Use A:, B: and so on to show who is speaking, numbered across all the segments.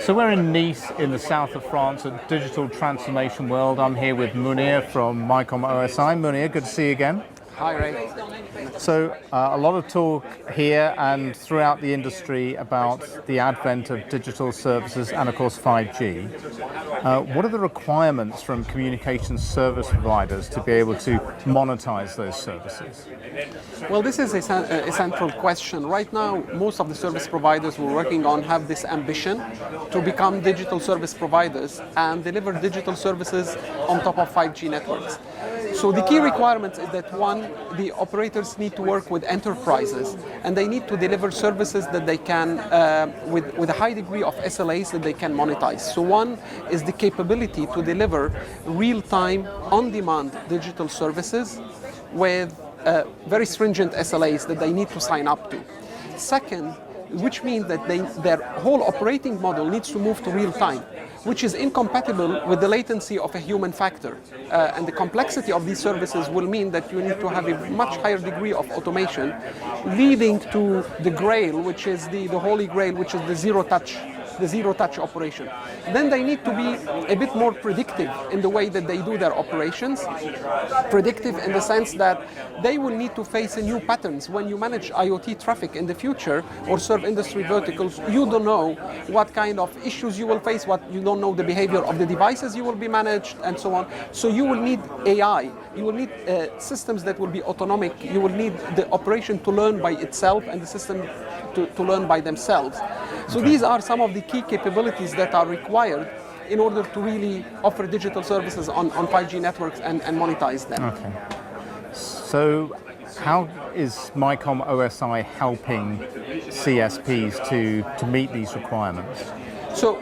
A: So we're in Nice in the south of France at Digital Transformation World. I'm here with Mounir from MYCOM OSI. Mounir, good to see you again.
B: Hi, Ray.
A: So a lot of talk here and throughout the industry about the advent of digital services and of course 5G. What are the requirements from communications service providers to be able to monetize those services?
B: Well, this is a central question. Right now, most of the service providers we're working on have this ambition to become digital service providers and deliver digital services on top of 5G networks. So the key requirements is that one, the operators need to work with enterprises and they need to deliver services that they can, with a high degree of SLAs that they can monetize. So one is the capability to deliver real-time, on-demand digital services with very stringent SLAs that they need to sign up to. Second, which means that their whole operating model needs to move to real time, which is incompatible with the latency of a human factor. And the complexity of these services will mean that you need to have a much higher degree of automation, leading to the grail, which is the holy grail, which is the zero touch operation. Then they need to be a bit more predictive in the way that they do their operations. Predictive in the sense that they will need to face new patterns. When you manage IoT traffic in the future or serve industry verticals, you don't know what kind of issues you will face, you don't know the behavior of the devices you will be managed and so on. So you will need AI, you will need systems that will be autonomic, you will need the operation to learn by itself and the system to learn by themselves. So these are some of the key capabilities that are required in order to really offer digital services on 5G networks and monetize them.
A: Okay. So how is MYCOM OSI helping CSPs to meet these requirements?
B: So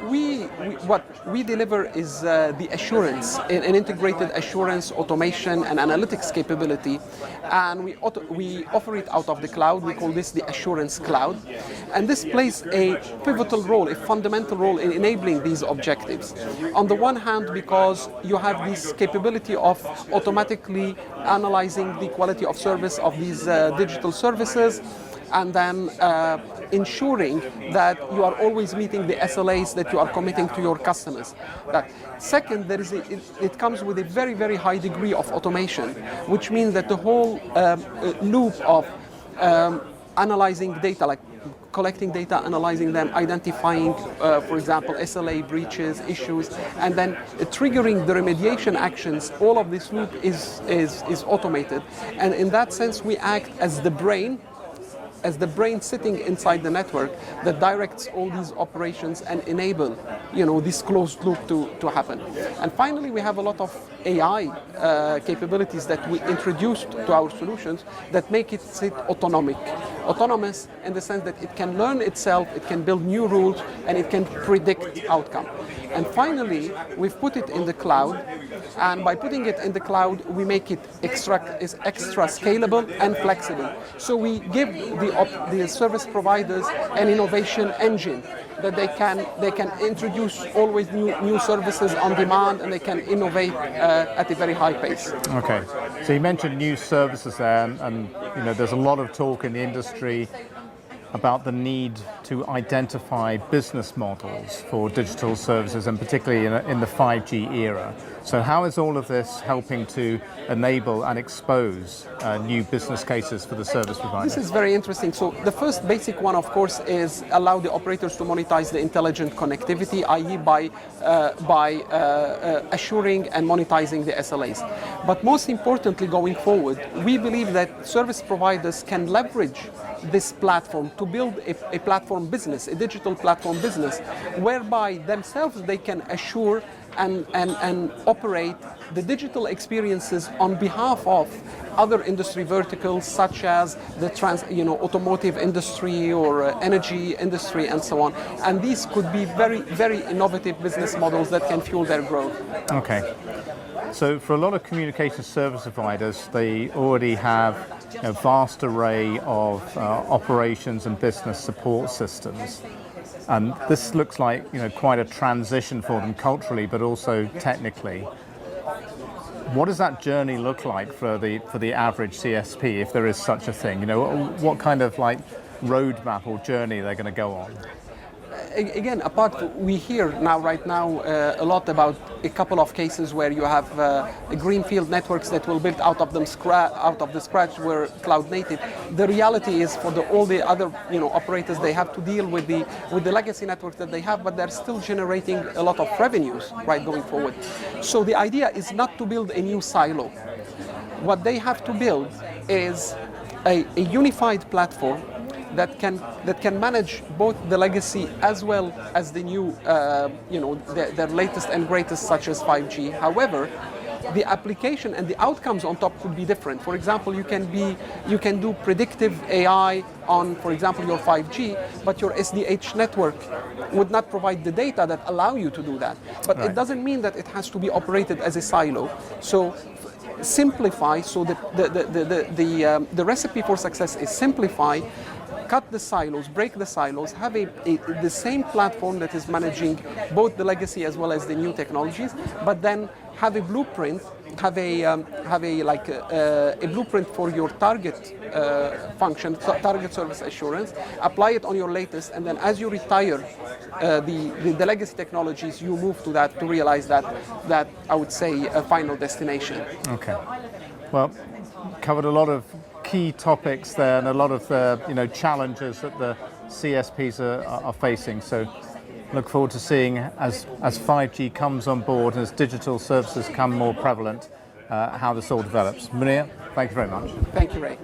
B: what we deliver is the assurance, an integrated assurance, automation, and analytics capability, and we offer it out of the cloud. We call this the Assurance Cloud, and this plays a pivotal role, a fundamental role in enabling these objectives. On the one hand, because you have this capability of automatically analyzing the quality of service of these digital services, and then ensuring that you are always meeting the SLAs that you are committing to your customers. Second, it comes with a very, very high degree of automation, which means that the whole loop of analyzing data, like collecting data, analyzing them, identifying, for example, SLA breaches, issues, and then triggering the remediation actions, all of this loop is automated. And in that sense, we act as the brain sitting inside the network that directs all these operations and enable, this closed loop to happen. And finally, we have a lot of AI capabilities that we introduced to our solutions that make it sit autonomous in the sense that it can learn itself, it can build new rules, and it can predict outcome. And finally, we've put it in the cloud, and by putting it in the cloud, we make it extra scalable and flexible. So we give the service providers an innovation engine that they can introduce always new services on demand, and they can innovate at a very high pace.
A: Okay, so you mentioned new services there, and there's a lot of talk in the industry about the need to identify business models for digital services, and particularly in the 5G era. So how is all of this helping to enable and expose new business cases for the service providers?
B: This is very interesting. So the first basic one, of course, is allow the operators to monetize the intelligent connectivity, i.e. by assuring and monetizing the SLAs. But most importantly, going forward, we believe that service providers can leverage this platform to build a platform business, a digital platform business, whereby themselves they can assure and operate the digital experiences on behalf of other industry verticals, such as the automotive industry or energy industry and so on. And these could be very, very innovative business models that can fuel their growth.
A: Okay. So for a lot of communication service providers, they already have a vast array of operations and business support systems. And this looks like quite a transition for them culturally, but also technically. What does that journey look like for the average CSP, if there is such a thing? What kind of roadmap or journey they're going to go on?
B: again, we hear right now a lot about a couple of cases where you have greenfield networks that will build out of the scratch where cloud native. The reality is for all the other operators, they have to deal with the legacy networks that they have, but they're still generating a lot of revenues going forward. So the idea is not to build a new silo. What they have to build is a unified platform that can manage both the legacy as well as the new, their latest and greatest, such as 5G. However, the application and the outcomes on top could be different. For example, you can do predictive AI on, for example, your 5G, but your SDH network would not provide the data that allow you to do that. But It doesn't mean that it has to be operated as a silo. So simplify. So the recipe for success is simplify. Cut the silos, break the silos, have the same platform that is managing both the legacy as well as the new technologies, but then have a blueprint, have a blueprint for your target function, target service assurance, apply it on your latest, and then as you retire the legacy technologies, you move to that to realize that I would say a final destination.
A: Okay. Well, covered a lot of key topics there and a lot of the challenges that the CSPs are facing. So look forward to seeing as 5G comes on board and as digital services become more prevalent, how this all develops. Mounir, thank you very much.
B: Thank you, Ray.